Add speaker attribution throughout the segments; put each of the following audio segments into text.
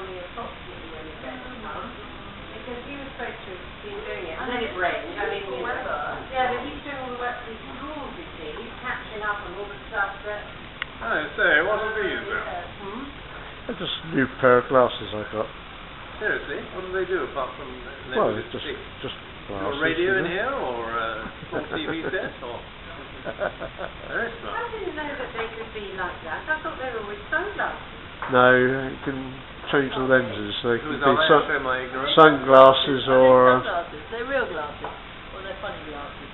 Speaker 1: tell me approximately when it's going to come. Because he was supposed to have been doing it. And then it rained. I mean, you know. Yeah, but he's doing all the work for his schools, you see. He's catching up on all the stuff that...
Speaker 2: Oh, so what are these then?
Speaker 3: It's just a new pair of glasses I got.
Speaker 2: Seriously? What do they do apart from...
Speaker 3: Well, it's just glasses.
Speaker 2: A radio in here or a small TV set or... Very smart.
Speaker 1: I didn't know that they could be like that. I thought they were always sunglasses.
Speaker 3: No, you can change the lenses. They can be
Speaker 2: sunglasses
Speaker 3: or...
Speaker 4: Sunglasses. They're real glasses. Or they're funny glasses.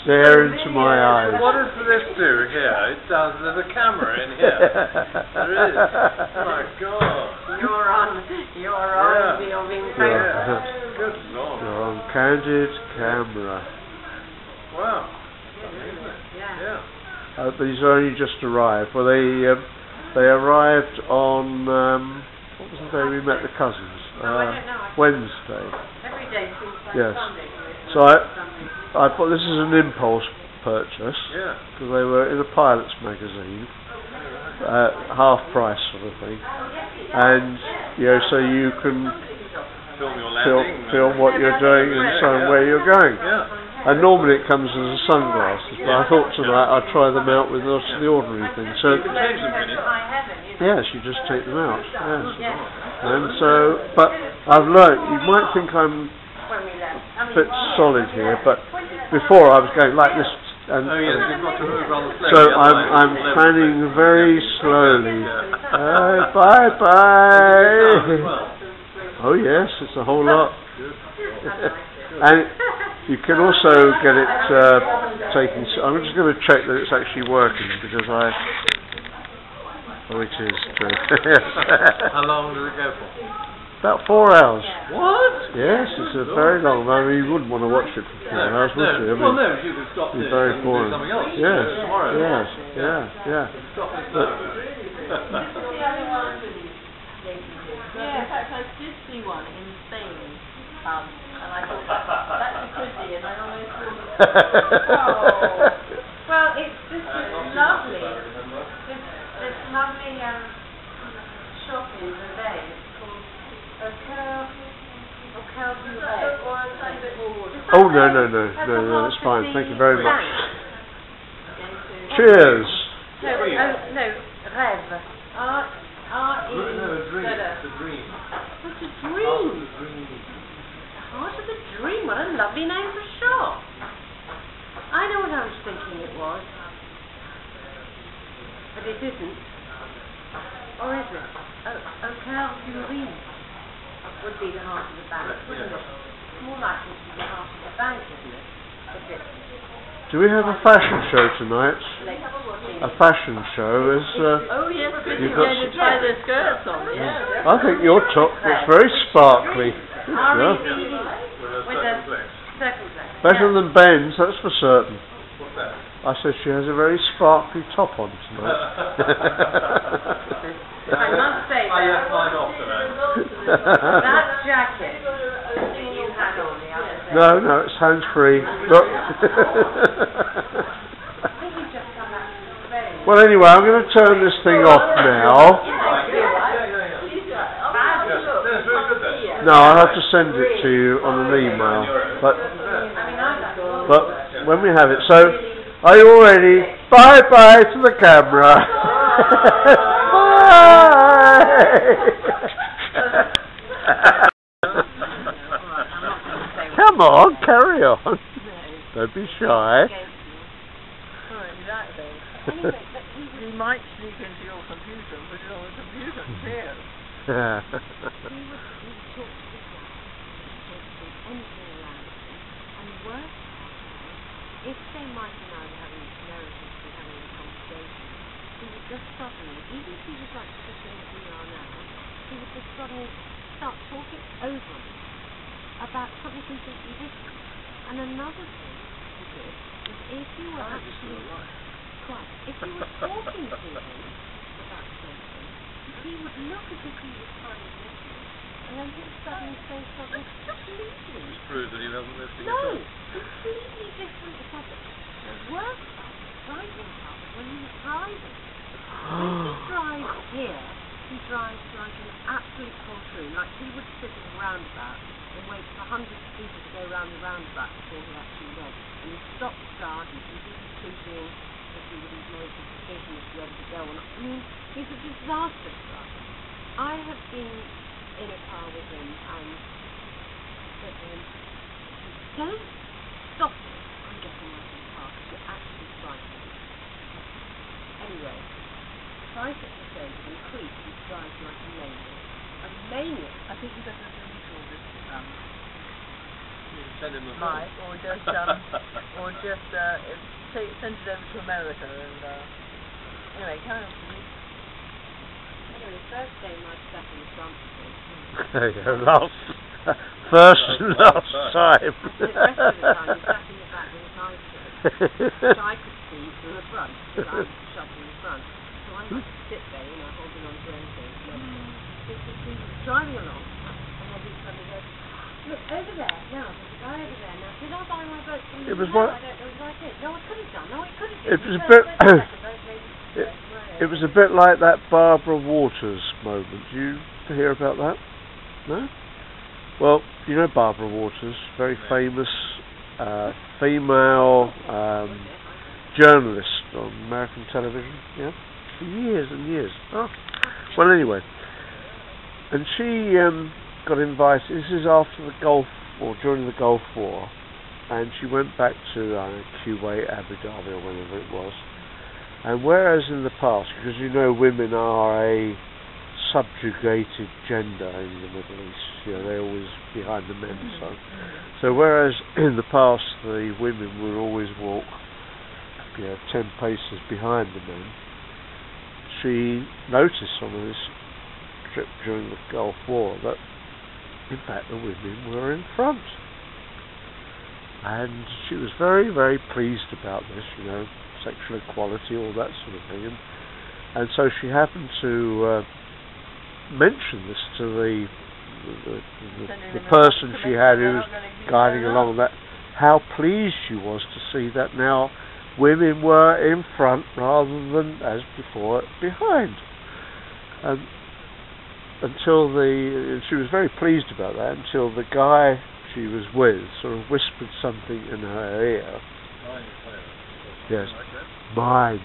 Speaker 3: Stare into my eyes.
Speaker 2: What does this do here? It does. There's a camera in here. There is. Oh my God.
Speaker 1: You're on. You're being
Speaker 2: Good Lord.
Speaker 3: You're on candid camera.
Speaker 2: Wow.
Speaker 1: Yeah.
Speaker 3: These only just arrived. Well, they arrived on what was the day we met the cousins?
Speaker 1: I don't know.
Speaker 3: Wednesday.
Speaker 1: Every day seems like
Speaker 3: Yes.
Speaker 1: Sunday.
Speaker 3: So I thought this is an impulse purchase because they were in a pilot's magazine, half price sort of thing, and so you can film what you're doing and show where you're going. And normally it comes as a sunglasses, but I thought tonight I'd try them out with the ordinary thing. So
Speaker 2: you can change them, can you?
Speaker 3: yes, you just take them out. Yes, and so but I've learnt. You might think I'm a bit solid here, but before I was going like this, and
Speaker 2: you've got to move rather slowly.
Speaker 3: so I'm planning very slowly. Bye bye. Oh yes, it's a whole lot. And you can also get it taken. I'm just going to check that it's actually working because oh, it is.
Speaker 2: How long does it go for?
Speaker 3: About 4 hours.
Speaker 2: What?
Speaker 3: Yes, it's a very long. I mean, you wouldn't want to watch it for 4 hours, would you? I mean,
Speaker 2: well, no, you could stop this
Speaker 3: very
Speaker 2: and
Speaker 3: boring.
Speaker 2: do something else.
Speaker 3: Yes,
Speaker 2: Tomorrow.
Speaker 3: yes, yeah.
Speaker 2: Stop this
Speaker 3: But,
Speaker 4: Yeah, in fact I did see one in Spain. And I thought that's a goodie, and I almost thought,
Speaker 1: Well, it's just lovely. This lovely shop in Vevey. It's called
Speaker 3: oh no, it's fine. Thank you very much. Cheers.
Speaker 1: No, Rêve. R-E.
Speaker 2: No, a dream. It's a dream.
Speaker 1: What's a dream? Heart of the Dream. What a lovely name for a shop. I know what I was thinking it was. But it isn't. Or is it? Au cœur du Rhin would be the heart of the bank, wouldn't it? More likely to be the heart of the bank, isn't it?
Speaker 3: Do we have a fashion show tonight? A fashion show is...
Speaker 4: oh yes, you're going to try the skirts on, yeah.
Speaker 3: I think your top looks very sparkly.
Speaker 1: R-E-V-E with a circumflex.
Speaker 3: Better than Ben's, that's for certain.
Speaker 2: What's that?
Speaker 3: I said she has a very sparkly top on tonight.
Speaker 1: I must say
Speaker 2: I left mine off tonight.
Speaker 1: that jacket that you had on the other day.
Speaker 3: No, it's hands-free. Look. Well, anyway, I'm going to turn this thing off now. No, I'll have to send it to you on an email. But when we have it, so are you all ready? Bye bye to the camera. Come on, carry on. Don't be shy.
Speaker 4: He might sneak into your computer and put it on the computer too.
Speaker 1: If say Mike and I were having narratives and having a conversation, he would just suddenly, even if he was like sitting as we are now, he would just suddenly start talking over me about something completely different. And another thing he did is if you were actually if you were talking to him about something, he would look as if he was trying to listen, and then he'd suddenly say something completely.
Speaker 2: Which proves that he doesn't listen.
Speaker 1: No, completely different subject. The worst part, driving part, when he was driving. When he drives here, he drives like an absolute poltroon. Like, he would sit in a roundabout and wait for hundreds of people to go round the roundabout before he actually went. And he'd stop the start, and he'd be thinking if he wouldn't make a decision if he had to go or not. I mean, he's a disastrous driver. I have been in a car with him and said to him, don't stop it. I'm getting out of the car because you're actually frightening me. Anyway, price at the stage increased, he drives like a maniac. A maniac.
Speaker 4: I think you better delete all this,
Speaker 2: Send him a
Speaker 4: Mike, or just send it over to America and anyway, carry on, please.
Speaker 1: Anyway, first game I sat in the front with him.
Speaker 3: There you go, first and last time.
Speaker 1: The rest of the time he sat in the back with his eyes closed, which I could see from the front, because I was shot in the front. So I had to sit there, holding on to anything. He was driving along, and then he suddenly goes, look, over there, now, there's a guy over there, now, did I buy my boat from you? No, I don't know what I did. No, I could have done,
Speaker 3: It was a bit... It was a bit like that Barbara Waters moment. Did you hear about that? No? Well, you know Barbara Waters, very famous female journalist on American television, yeah, for years and years. Oh. Well, anyway, and she got invited. This is after the Gulf, or during the Gulf War, and she went back to Kuwait, Abu Dhabi, or wherever it was. And whereas in the past, because women are a subjugated gender in the Middle East, they're always behind the men. So whereas in the past the women would always walk 10 paces behind the men, she noticed on this trip during the Gulf War that in fact the women were in front. And she was very, very pleased about this, sexual equality, all that sort of thing. And so she happened to mention this to the person she had who was guiding along, that how pleased she was to see that now women were in front rather than, as before, behind. She was very pleased about that until the guy she was with sort of whispered something in her ear. Yes, mines.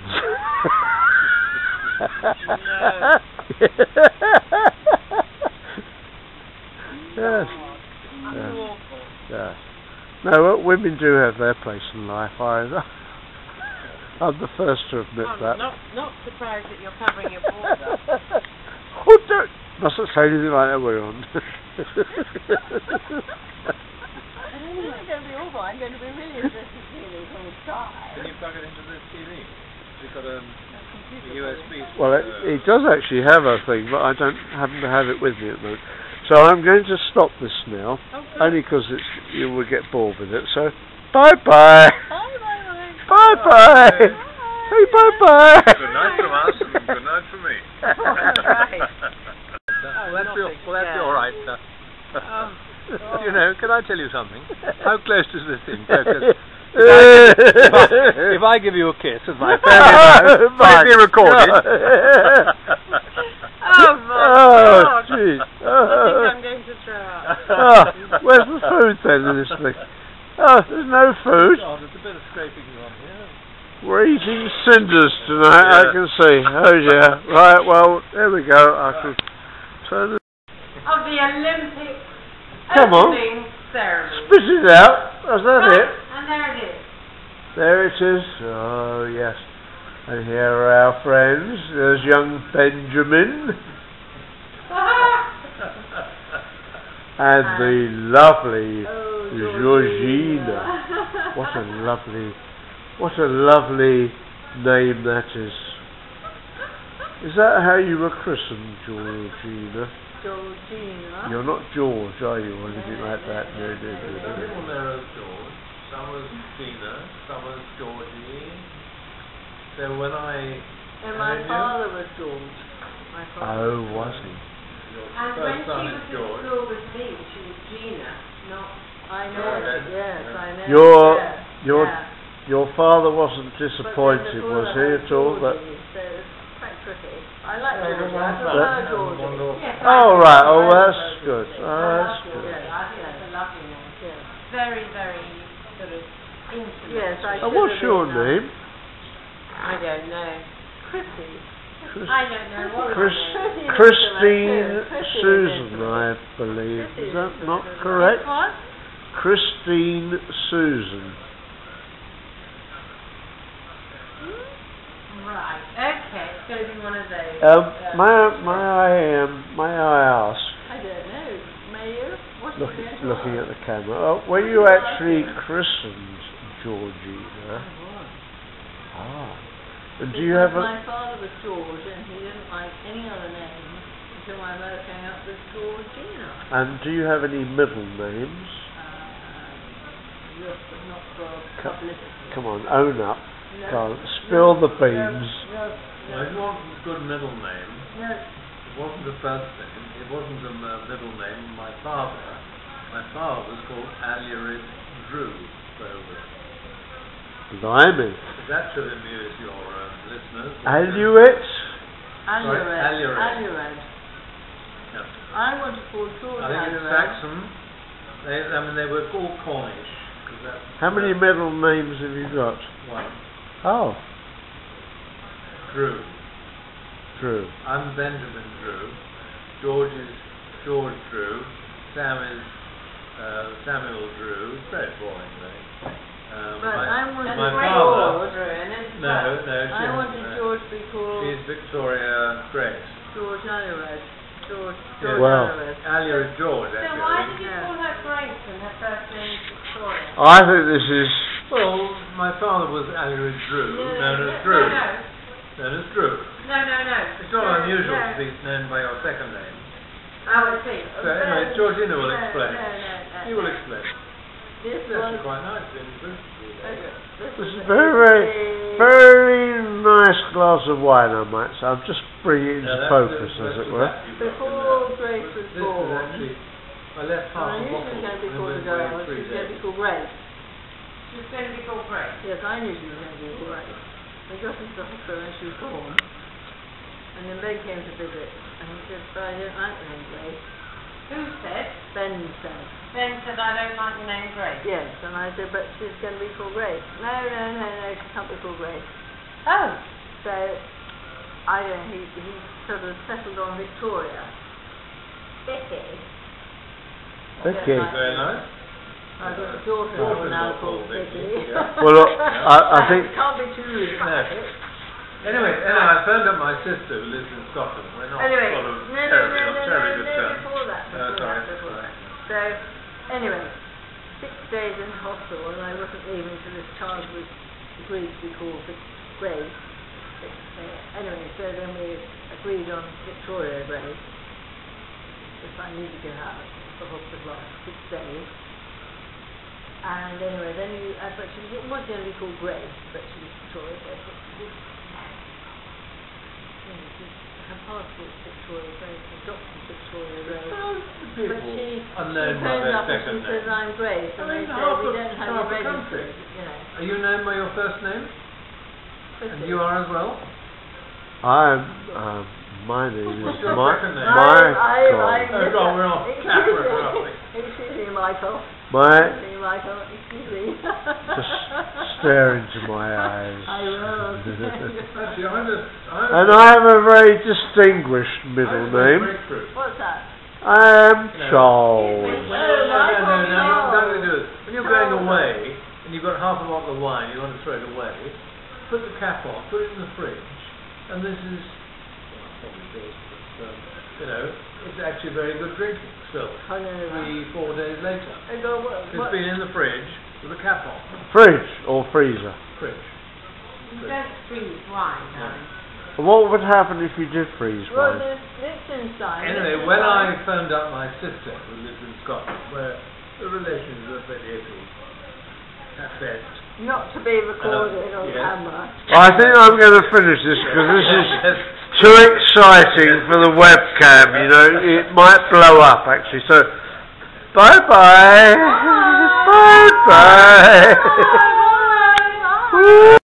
Speaker 3: Yes. Yeah. No, women do have their place in life. I'm the first to admit that.
Speaker 1: Not surprised that you're covering your balls up.
Speaker 3: Oh, don't! Mustn't say anything like that, we're on.
Speaker 4: I'm going to be awful. I'm going to be really interested to see this whole guy.
Speaker 2: Can you plug it into the TV? You've got a USB.
Speaker 3: Well, it does actually have a thing, but I don't happen to have it with me at the moment. So I'm going to stop this now, only because you will get bored with it. So, bye-bye.
Speaker 4: Bye-bye.
Speaker 3: Bye-bye. Hey, bye-bye.
Speaker 2: Good night from us, and good night from me.
Speaker 1: Right.
Speaker 2: That'll be all right. Can I tell you something? How close does this thing go? If I give you a kiss as my family might be recorded.
Speaker 1: Oh my God!
Speaker 3: Jeez.
Speaker 1: I think I'm going to throw up.
Speaker 3: Where's the food then in this thing? There's no food.
Speaker 2: Oh, there's a bit of scraping on here.
Speaker 3: We're eating cinders tonight, I can see. Oh dear. Right, well, there we go. I shall turn it.
Speaker 1: Of the Olympic
Speaker 3: Come on.
Speaker 1: opening ceremony.
Speaker 3: Spit it out. Is that it?
Speaker 1: And there it is.
Speaker 3: There it is. Oh, yes. And here are our friends. There's young Benjamin. And the lovely Georgina. What a lovely name that is. Is that how you were christened, Georgina?
Speaker 4: Georgina.
Speaker 3: You're not George, are you, or anything like that? No.
Speaker 2: Some people know as George, some as Gina, some as Georgie. So when
Speaker 4: And my father was George.
Speaker 3: Oh, was he?
Speaker 1: And when she was at school with me, she was Gina, not...
Speaker 4: I know, yes, I know.
Speaker 3: Your father wasn't disappointed, was he, at all?
Speaker 4: So it was quite tricky. I like Georgie. I prefer Georgie.
Speaker 1: Yes,
Speaker 3: Oh, right. Oh, that's good. Oh, that's good.
Speaker 1: Yes, I think that's a lovely name.
Speaker 4: Yeah.
Speaker 1: Very, very sort of intimate.
Speaker 4: Yes, I
Speaker 3: And
Speaker 4: should
Speaker 3: what's
Speaker 4: have
Speaker 3: your
Speaker 4: been,
Speaker 3: name?
Speaker 1: I don't know.
Speaker 4: Chrissy.
Speaker 1: I don't know what
Speaker 3: Christine Susan, I believe. Is that not correct?
Speaker 1: What?
Speaker 3: Christine Susan.
Speaker 1: Right. Okay. It's going to be one of those.
Speaker 3: May I ask?
Speaker 4: I don't know. May you? What's
Speaker 3: Looking at the camera. Were you actually christened Georgina? Ah. And do you have a...
Speaker 4: My father was George and he didn't like any other name until my mother came up with Georgina.
Speaker 3: And do you have any middle names?
Speaker 4: Yes, but not for publicity.
Speaker 3: Come on, own up.
Speaker 4: No.
Speaker 3: Can't spill the beans.
Speaker 4: No.
Speaker 2: Well, it wasn't a good middle name.
Speaker 4: No.
Speaker 2: It wasn't a first name. It wasn't a middle name. My father was called Alurid Drew.
Speaker 3: Blimey.
Speaker 2: That should amuse your listeners.
Speaker 3: Alurit?
Speaker 4: Alured.
Speaker 2: Yeah.
Speaker 4: I want to call George
Speaker 2: I think it's Saxon. They were all Cornish.
Speaker 3: How many middle names have you got?
Speaker 2: One.
Speaker 3: Oh.
Speaker 2: Drew.
Speaker 3: Drew.
Speaker 2: I'm Benjamin Drew. George is George Drew. Sam is Samuel Drew. Very boring name.
Speaker 4: But I wanted
Speaker 2: my
Speaker 4: George.
Speaker 2: No,
Speaker 4: I wanted George to be called
Speaker 2: she's Victoria Grace.
Speaker 4: George Alured. George
Speaker 3: Well.
Speaker 4: Alured.
Speaker 2: Alured George,
Speaker 1: So
Speaker 2: actually.
Speaker 1: why did you call her Grace and her first name is Victoria?
Speaker 3: I think this is...
Speaker 2: Well, my father was Alured Drew, known as
Speaker 1: No,
Speaker 2: Drew.
Speaker 1: no.
Speaker 2: Known as Drew.
Speaker 1: No.
Speaker 2: It's not unusual to be known by your second name.
Speaker 1: Oh, I see.
Speaker 2: So anyway, Georgina will explain.
Speaker 4: No.
Speaker 2: He will explain.
Speaker 4: This
Speaker 2: It's
Speaker 4: was...
Speaker 2: actually quite nice in Bruce.
Speaker 3: This is very nice glass of wine, I might say. I'm just bringing it into focus, as it were.
Speaker 4: Before Grace was
Speaker 2: This is
Speaker 4: born,
Speaker 2: actually, I left half
Speaker 4: I
Speaker 2: a
Speaker 4: knew she
Speaker 2: bottle.
Speaker 4: was going to be
Speaker 2: and
Speaker 4: called a
Speaker 2: went
Speaker 4: girl,
Speaker 2: away
Speaker 4: she was
Speaker 2: 3
Speaker 4: going to
Speaker 2: days.
Speaker 4: be called Grace.
Speaker 1: She was going to be called Grace.
Speaker 4: Yes, I knew she was going to be called Grace. We got into the hospital when she was born, and then Ben came to visit, and he said, but I don't like the name Grace.
Speaker 1: Who said?
Speaker 4: Ben said.
Speaker 1: Ben said, I don't like the name Grace.
Speaker 4: Yes, and I said, but she's going to be called Grace. No, she can't be called Grace.
Speaker 1: Oh.
Speaker 4: So, I don't know, he sort of settled on Victoria.
Speaker 1: Vicky.
Speaker 3: Vicky.
Speaker 2: Very nice.
Speaker 4: I've got a daughter now called Vicky.
Speaker 3: Well, look, I think...
Speaker 4: Can't be too rude about it.
Speaker 2: Anyway, I phoned up my sister who lives in Scotland. We're not
Speaker 4: Anyway,
Speaker 2: sort of
Speaker 4: no,
Speaker 2: terribly good terms.
Speaker 4: before that.
Speaker 2: Sorry.
Speaker 4: So, anyway, 6 days in hospital, and I wasn't leaving till this child was agreed to be called Grace. Anyway, so then we agreed on Victoria Grace, if I needed to get out of the hospital after 6 days. And anyway, then but she was going to be called Grace, but she was Victoria Grace. Her passport's Victoria Grace, the doctor's Victoria Grace.
Speaker 2: People
Speaker 4: But she
Speaker 2: unknown by
Speaker 4: phoned
Speaker 2: their
Speaker 4: up and
Speaker 2: second
Speaker 4: she says,
Speaker 2: name.
Speaker 4: I'm Grace, and
Speaker 2: I
Speaker 4: they
Speaker 2: mean,
Speaker 4: say,
Speaker 2: half
Speaker 4: we
Speaker 2: of-
Speaker 4: don't have
Speaker 2: half
Speaker 4: you
Speaker 2: the country.
Speaker 4: registered, you know.
Speaker 2: Are you known by your first name?
Speaker 4: Chrissy.
Speaker 2: And you are as well?
Speaker 3: My name is
Speaker 2: What's your second name?
Speaker 3: Michael.
Speaker 2: Oh, God, we're off camera, aren't we?
Speaker 4: Excuse me, Michael. Excuse me.
Speaker 3: Just stare into my eyes.
Speaker 4: I will.
Speaker 2: Actually,
Speaker 3: And I have a very distinguished middle name.
Speaker 4: What's that?
Speaker 3: I am Charles.
Speaker 2: No. When you're going away and you've got half a bottle of wine, you want to throw it away, put the cap on, put it in the fridge, and this is, it's actually very good drinking still. 3-4 days later. It's been in the fridge with the cap on.
Speaker 3: Fridge or freezer?
Speaker 2: Fridge.
Speaker 1: You don't freeze wine, darling.
Speaker 3: What would happen if you did freeze
Speaker 4: Well,
Speaker 3: wine?
Speaker 4: it's inside.
Speaker 2: Anyway, when I phoned up my sister who lives in Scotland, where the relations were very iffy at best.
Speaker 4: Not to be recorded on
Speaker 2: yes.
Speaker 4: camera.
Speaker 3: I think I'm going to finish this because this is too exciting for the webcam, you know. It might blow up, actually. So, bye-bye. Bye-bye.
Speaker 4: Bye.